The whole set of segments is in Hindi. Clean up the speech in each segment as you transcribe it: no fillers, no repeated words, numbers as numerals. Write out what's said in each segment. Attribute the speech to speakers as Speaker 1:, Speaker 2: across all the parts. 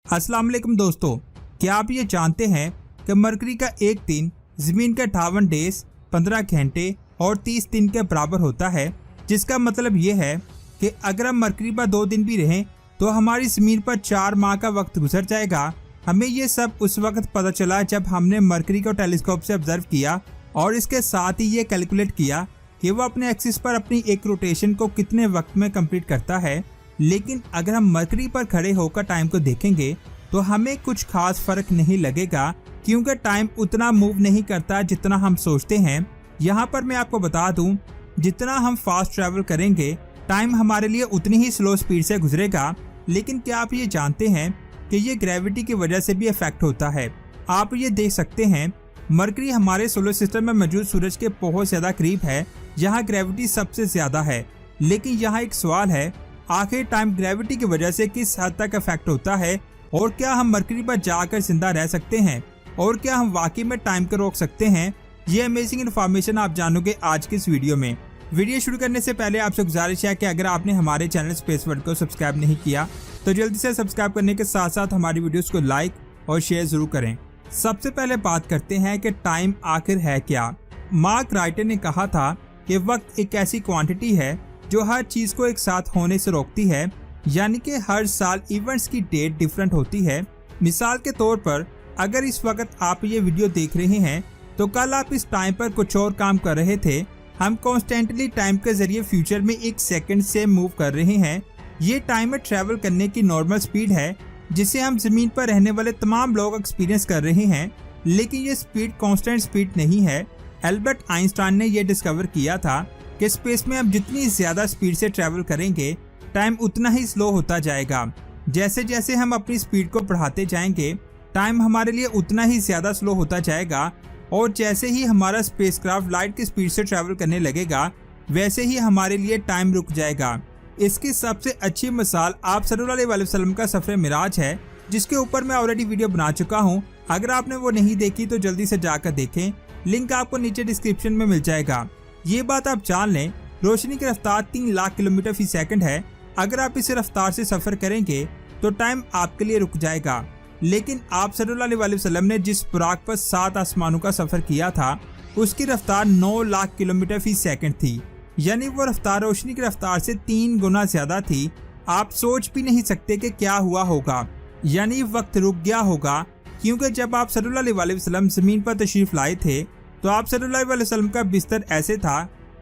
Speaker 1: अस्सलाम वालेकुम दोस्तों, क्या आप ये जानते हैं कि मरकरी का एक दिन ज़मीन के 58 डेज 15 घंटे और 30 दिन के बराबर होता है। जिसका मतलब ये है कि अगर हम मरकरी पर 2 दिन भी रहें तो हमारी ज़मीन पर 4 माह का वक्त गुजर जाएगा। हमें ये सब उस वक्त पता चला जब हमने मरकरी को टेलीस्कोप से ऑब्जर्व किया और इसके साथ ही ये कैलकुलेट किया कि वो अपने एक्सिस पर अपनी एक रोटेशन को कितने वक्त में कंप्लीट करता है। लेकिन अगर हम मरकरी पर खड़े होकर टाइम को देखेंगे तो हमें कुछ खास फर्क नहीं लगेगा, क्योंकि टाइम उतना मूव नहीं करता जितना हम सोचते हैं। यहाँ पर मैं आपको बता दूं, जितना हम फास्ट ट्रैवल करेंगे टाइम हमारे लिए उतनी ही स्लो स्पीड से गुजरेगा। लेकिन क्या आप ये जानते हैं कि ये ग्रेविटी की वजह से भी इफेक्ट होता है। आप ये देख सकते हैं, मरकरी हमारे सोलर सिस्टम में मौजूद सूरज के बहुत ज्यादा करीब है, जहाँ ग्रेविटी सबसे ज्यादा है। लेकिन यहाँ एक सवाल है, आखिर टाइम ग्रेविटी की वजह से किस हद तक इफेक्ट होता है और क्या हम मरकरी पर जाकर जिंदा रह सकते हैं और क्या हम वाकई में टाइम को रोक सकते हैं? ये अमेजिंग इन्फॉर्मेशन आप जानोगे आज की इस वीडियो में। वीडियो शुरू करने से पहले आपसे गुजारिश है कि अगर आपने हमारे चैनल स्पेस वर्ल्ड को सब्सक्राइब नहीं किया तो जल्दी से सब्सक्राइब करने के साथ साथ हमारी वीडियोस को लाइक और शेयर जरूर करें। सबसे पहले बात करते हैं कि टाइम आखिर है क्या। मार्क राइटर ने कहा था कि वक्त एक ऐसी क्वांटिटी है जो हर चीज को एक साथ होने से रोकती है, यानी कि हर साल इवेंट्स की डेट डिफरेंट होती है। मिसाल के तौर पर अगर इस वक्त आप ये वीडियो देख रहे हैं तो कल आप इस टाइम पर कुछ और काम कर रहे थे। हम कॉन्स्टेंटली टाइम के जरिए फ्यूचर में 1 सेकंड से मूव कर रहे हैं। ये टाइम में ट्रैवल करने की नॉर्मल स्पीड है जिसे हम जमीन पर रहने वाले तमाम लोग एक्सपीरियंस कर रहे हैं। लेकिन ये स्पीड कॉन्स्टेंट स्पीड नहीं है। एल्बर्ट आइंस्टाइन ने यह डिस्कवर किया था कि स्पेस में हम जितनी ज्यादा स्पीड से ट्रैवल करेंगे टाइम उतना ही स्लो होता जाएगा। जैसे जैसे हम अपनी स्पीड को बढ़ाते जाएंगे टाइम हमारे लिए उतना ही ज्यादा स्लो होता जाएगा, और जैसे ही हमारा स्पेसक्राफ्ट लाइट की स्पीड से ट्रैवल करने लगेगा वैसे ही हमारे लिए टाइम रुक जाएगा। इसकी सबसे अच्छी मिसाल आप सल्लल्लाहु अलैहि वसल्लम का सफर मिराज है, जिसके ऊपर मैं ऑलरेडी वीडियो बना चुका हूँ। अगर आपने वो नहीं देखी तो जल्दी से जाकर देखें, लिंक आपको नीचे डिस्क्रिप्शन में मिल जाएगा। ये बात आप जान लें, रोशनी की रफ्तार 3 लाख किलोमीटर फी सेकंड है। अगर आप इस रफ्तार से सफर करेंगे तो टाइम आपके लिए रुक जाएगा। लेकिन आप सल्लल्लाहु अलैहि वसल्लम ने जिस बुराक पर 7 आसमानों का सफर किया था उसकी रफ्तार 9 लाख किलोमीटर फी सेकंड थी, यानी वो रफ्तार रोशनी की रफ्तार से 3 गुना ज्यादा थी। आप सोच भी नहीं सकते कि क्या हुआ होगा, यानी वक्त रुक गया होगा। क्योंकि जब आप सल्लल्लाहु अलैहि वसल्लम जमीन पर तशरीफ लाए थे तो आप सल्लल्लाहु अलैहि वसल्लम का बिस्तर ऐसे था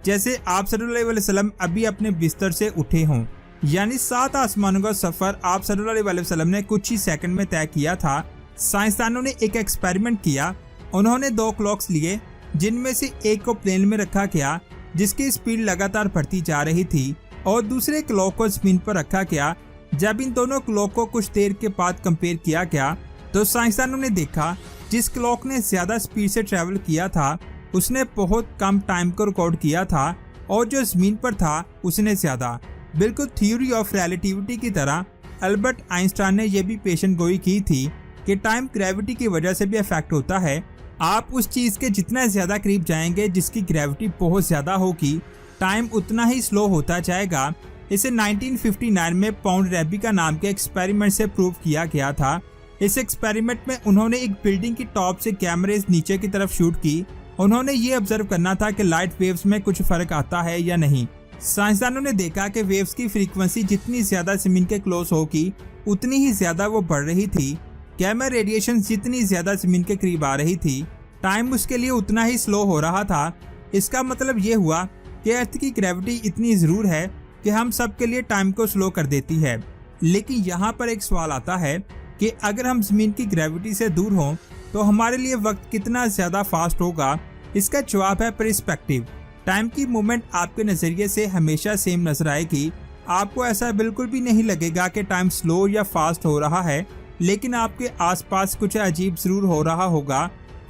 Speaker 1: जैसे आप सल्लल्लाहु अलैहि वसल्लम अभी अपने बिस्तर से उठे हों। यानी 7 आसमानों का सफर आप सल्लल्लाहु अलैहि वसल्लम ने कुछ ही सेकंड में तय किया था। साइंसदानों ने एक एक्सपेरिमेंट किया। उन्होंने 2 क्लॉक्स लिए जिनमें से एक को प्लेन में रखा गया जिसकी स्पीड लगातार बढ़ती जा रही थी, और दूसरे क्लॉक को जमीन पर रखा गया। जब इन दोनों क्लॉक को कुछ देर के बाद कंपेयर किया गया तो साइंसदानों ने देखा जिस क्लॉक ने ज्यादा स्पीड से ट्रैवल किया था उसने बहुत कम टाइम को रिकॉर्ड किया था, और जो जमीन पर था उसने ज्यादा। बिल्कुल थ्योरी ऑफ रिलेटिविटी की तरह एल्बर्ट आइंस्टाइन ने यह भी पेशन गोई की थी कि टाइम ग्रेविटी की वजह से भी इफेक्ट होता है। आप उस चीज के जितना ज्यादा करीब जाएंगे जिसकी ग्रेविटी बहुत ज्यादा होगी टाइम उतना ही स्लो होता जाएगा। इसे 1959 में पाउंड रेबिका नाम के एक्सपेरिमेंट से प्रूव किया गया था। इस एक्सपेरिमेंट में उन्होंने एक बिल्डिंग की टॉप से कैमरेज नीचे की तरफ शूट की। उन्होंने ये ऑब्जर्व करना था कि लाइट वेव्स में कुछ फर्क आता है या नहीं। साइंसदानों ने देखा कि वेव्स की फ्रीक्वेंसी जितनी ज्यादा जमीन के क्लोज होगी उतनी ही ज्यादा वो बढ़ रही थी। गैमा रेडिएशन जितनी ज्यादा जमीन के करीब आ रही थी टाइम उसके लिए उतना ही स्लो हो रहा था। इसका मतलब ये हुआ कि अर्थ की ग्रेविटी इतनी जरूर है कि हम सब के लिए टाइम को स्लो कर देती है। लेकिन यहाँ पर एक सवाल आता है कि अगर हम जमीन की ग्रेविटी से दूर हों तो हमारे लिए वक्त कितना ज्यादा फास्ट होगा? इसका जवाब है पर्सपेक्टिव। टाइम की मूवमेंट आपके नजरिए से हमेशा सेम नजर आएगी। आपको ऐसा बिल्कुल भी नहीं लगेगा कि टाइम स्लो या फास्ट हो रहा है, लेकिन आपके आसपास कुछ अजीब जरूर हो रहा होगा।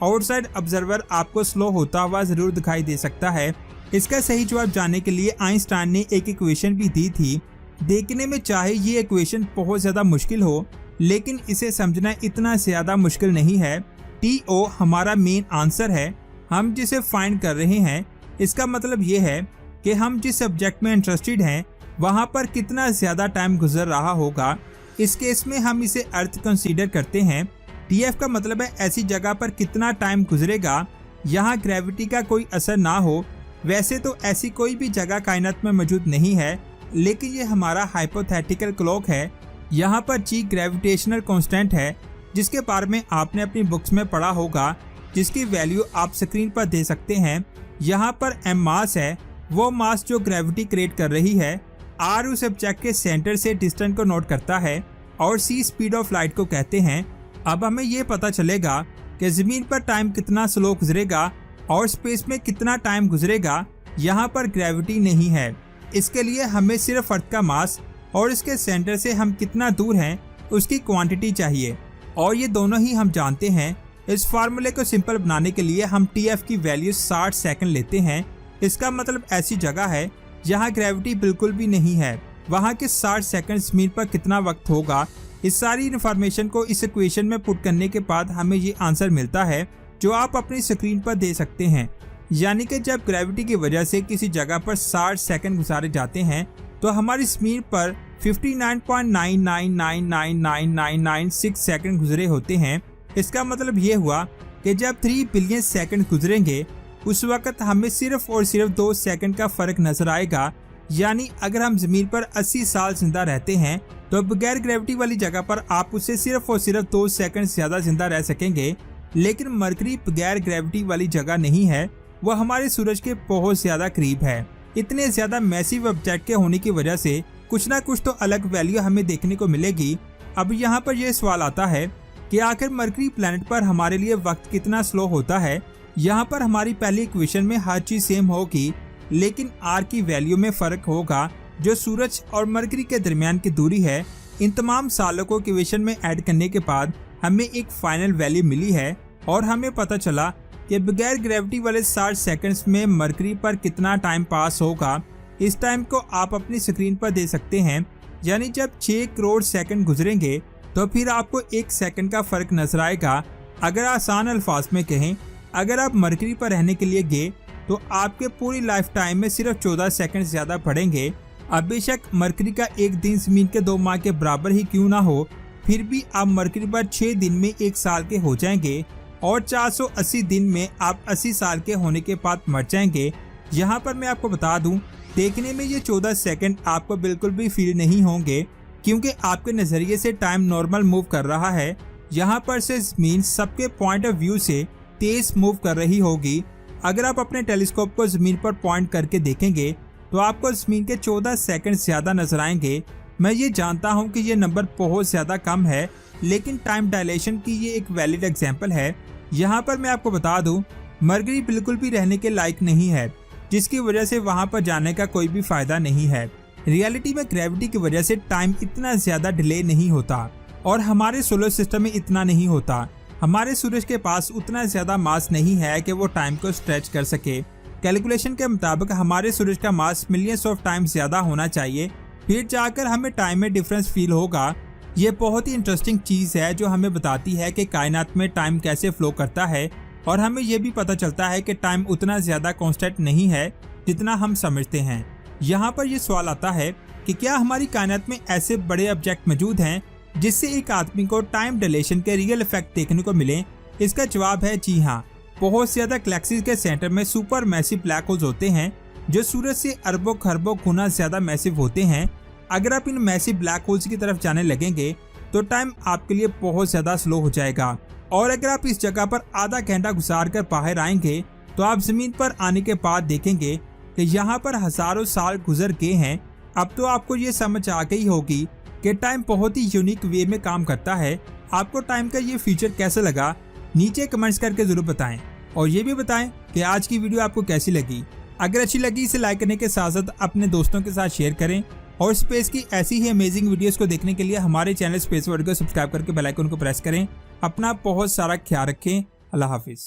Speaker 1: आउटसाइड ऑब्जर्वर आपको स्लो होता हुआ जरूर दिखाई दे सकता है। इसका सही जवाब जानने के लिए आइंस्टाइन ने एक इक्वेशन भी दी थी। देखने में चाहे ये इक्वेशन बहुत ज्यादा मुश्किल हो, लेकिन इसे समझना इतना ज्यादा मुश्किल नहीं है। TO हमारा मेन आंसर है, हम जिसे फाइंड कर रहे हैं। इसका मतलब ये है कि हम जिस सब्जेक्ट में इंटरेस्टेड हैं वहाँ पर कितना ज्यादा टाइम गुजर रहा होगा। इस केस में हम इसे अर्थ कंसीडर करते हैं। TF का मतलब है ऐसी जगह पर कितना टाइम गुजरेगा यहाँ ग्रेविटी का कोई असर ना हो। वैसे तो ऐसी कोई भी जगह कायनात में मौजूद नहीं है, लेकिन ये हमारा हाइपोथेटिकल क्लॉक है। यहाँ पर G ग्रेविटेशनल कांस्टेंट है, जिसके बारे में आपने अपनी बुक्स में पढ़ा होगा, जिसकी वैल्यू आप स्क्रीन पर दे सकते हैं। यहाँ पर M मास है, वो मास जो ग्रेविटी क्रिएट कर रही है। R उस ऑब्जेक्ट के सेंटर से डिस्टेंस को नोट करता है और C स्पीड ऑफ लाइट को कहते हैं। अब हमें ये पता चलेगा कि ज़मीन पर टाइम कितना स्लो गुजरेगा और स्पेस में कितना टाइम गुजरेगा। यहाँ पर ग्रेविटी नहीं है, इसके लिए हमें सिर्फ अर्थ का मास और इसके सेंटर से हम कितना दूर हैं उसकी क्वांटिटी चाहिए, और ये दोनों ही हम जानते हैं। इस फार्मूले को सिंपल बनाने के लिए हम TF की वैल्यू 60 सेकंड लेते हैं। इसका मतलब ऐसी जगह है जहाँ ग्रेविटी बिल्कुल भी नहीं है, वहाँ के 60 सेकंड ज़मीन पर कितना वक्त होगा। इस सारी इन्फॉर्मेशन को इस इक्वेशन में पुट करने के बाद हमें ये आंसर मिलता है, जो आप अपनी स्क्रीन पर दे सकते हैं। यानी कि जब ग्रेविटी की वजह से किसी जगह पर 60 सेकंड गुजारे जाते हैं तो हमारी ज़मीन पर 59.999999996 सेकंड गुजरे होते हैं। इसका मतलब ये हुआ कि जब 3 बिलियन सेकंड गुजरेंगे उस वक्त हमें सिर्फ और सिर्फ 2 सेकंड का फर्क नजर आएगा। यानी अगर हम ज़मीन पर 80 साल जिंदा रहते हैं तो बगैर ग्रेविटी वाली जगह पर आप उससे सिर्फ और सिर्फ 2 सेकंड ज्यादा जिंदा रह सकेंगे। लेकिन मरकरी बगैर ग्रेविटी वाली जगह नहीं है, वह हमारे सूरज के बहुत ज्यादा करीब है। इतने ज्यादा मैसिव ऑब्जेक्ट के होने की वजह से कुछ ना कुछ तो अलग वैल्यू हमें देखने को मिलेगी। अब यहाँ पर यह सवाल आता है कि आखिर मरकरी प्लैनेट पर हमारे लिए वक्त कितना स्लो होता है। यहाँ पर हमारी पहली इक्वेशन में हर चीज सेम होगी, लेकिन R की वैल्यू में फर्क होगा, जो सूरज और मरकरी के दरमियान की दूरी है। इन तमाम सालों को इक्वेशन में ऐड करने के बाद हमें एक फाइनल वैल्यू मिली है और हमें पता चला कि बगैर ग्रेविटी वाले 60 सेकंड्स में मरकरी पर कितना टाइम पास होगा। इस टाइम को आप अपनी स्क्रीन पर दे सकते हैं। यानी जब 6 करोड़ सेकंड गुजरेंगे तो फिर आपको 1 सेकंड का फर्क नजर आएगा। अगर आसान अल्फाज में कहें, अगर आप मरकरी पर रहने के लिए गए तो आपके पूरी लाइफ टाइम में सिर्फ 14 सेकंड ज्यादा पड़ेंगे। अब बेशक मरकरी का एक दिन ज़मीन के 2 माह के बराबर ही क्यों ना हो, फिर भी आप मरकरी पर 6 दिन में 1 साल के हो जाएंगे और 480 दिन में आप 80 साल के होने के बाद मर जाएंगे। यहाँ पर मैं आपको बता दूं, देखने में ये 14 सेकंड आपको बिल्कुल भी फील नहीं होंगे, क्योंकि आपके नज़रिए से टाइम नॉर्मल मूव कर रहा है। यहाँ पर से ज़मीन सबके पॉइंट ऑफ व्यू से तेज मूव कर रही होगी। अगर आप अपने टेलीस्कोप को ज़मीन पर पॉइंट करके देखेंगे तो आपको ज़मीन के 14 सेकंड ज़्यादा नजर आएंगे। मैं ये जानता हूँ कि ये नंबर बहुत ज़्यादा कम है, लेकिन टाइम डायलेशन की ये एक वैलिड एग्जाम्पल है। यहाँ पर मैं आपको बता दूँ, मरकरी बिल्कुल भी रहने के लायक नहीं है, जिसकी वजह से वहाँ पर जाने का कोई भी फायदा नहीं है। रियलिटी में ग्रेविटी की वजह से टाइम इतना ज़्यादा डिले नहीं होता और हमारे सोलर सिस्टम में इतना नहीं होता। हमारे सूरज के पास उतना ज्यादा मास नहीं है कि वो टाइम को स्ट्रेच कर सके। कैलकुलेशन के मुताबिक हमारे सूरज का मास मिलियंस ऑफ टाइम्स ज्यादा होना चाहिए, फिर जाकर हमें टाइम में डिफरेंस फील होगा। ये बहुत ही इंटरेस्टिंग चीज़ है जो हमें बताती है कि कायनात में टाइम कैसे फ्लो करता है, और हमें यह भी पता चलता है कि टाइम उतना ज्यादा कांस्टेंट नहीं है जितना हम समझते हैं। यहाँ पर यह सवाल आता है कि क्या हमारी कायनात में ऐसे बड़े ऑब्जेक्ट मौजूद हैं जिससे एक आदमी को टाइम डिलेशन के रियल इफेक्ट देखने को मिले? इसका जवाब है जी हाँ। बहुत ज्यादा गैलेक्सीज के सेंटर में सुपर मैसिव ब्लैक होल्स होते हैं जो सूरज से अरबों खरबों गुना ज्यादा मैसिव होते हैं। अगर आप इन मैसिव ब्लैक होल्स की तरफ जाने लगेंगे तो टाइम आपके लिए बहुत ज्यादा स्लो हो जाएगा, और अगर आप इस जगह पर आधा घंटा गुजार कर बाहर आएंगे तो आप जमीन पर आने के बाद देखेंगे कि यहाँ पर हजारों साल गुजर गए हैं। अब तो आपको ये समझ आ गई होगी कि टाइम बहुत ही यूनिक वे में काम करता है। आपको टाइम का ये फीचर कैसा लगा, नीचे कमेंट्स करके जरूर बताएं, और ये भी बताएं कि आज की वीडियो आपको कैसी लगी। अगर अच्छी लगी इसे लाइक करने के साथ साथ अपने दोस्तों के साथ शेयर करें, और स्पेस की ऐसी ही अमेजिंग वीडियोस को देखने के लिए हमारे चैनल स्पेस वर्ल्ड को सब्सक्राइब करके बेल आइकन को प्रेस करें। अपना बहुत सारा ख्याल रखें। अल्लाह हाफिज।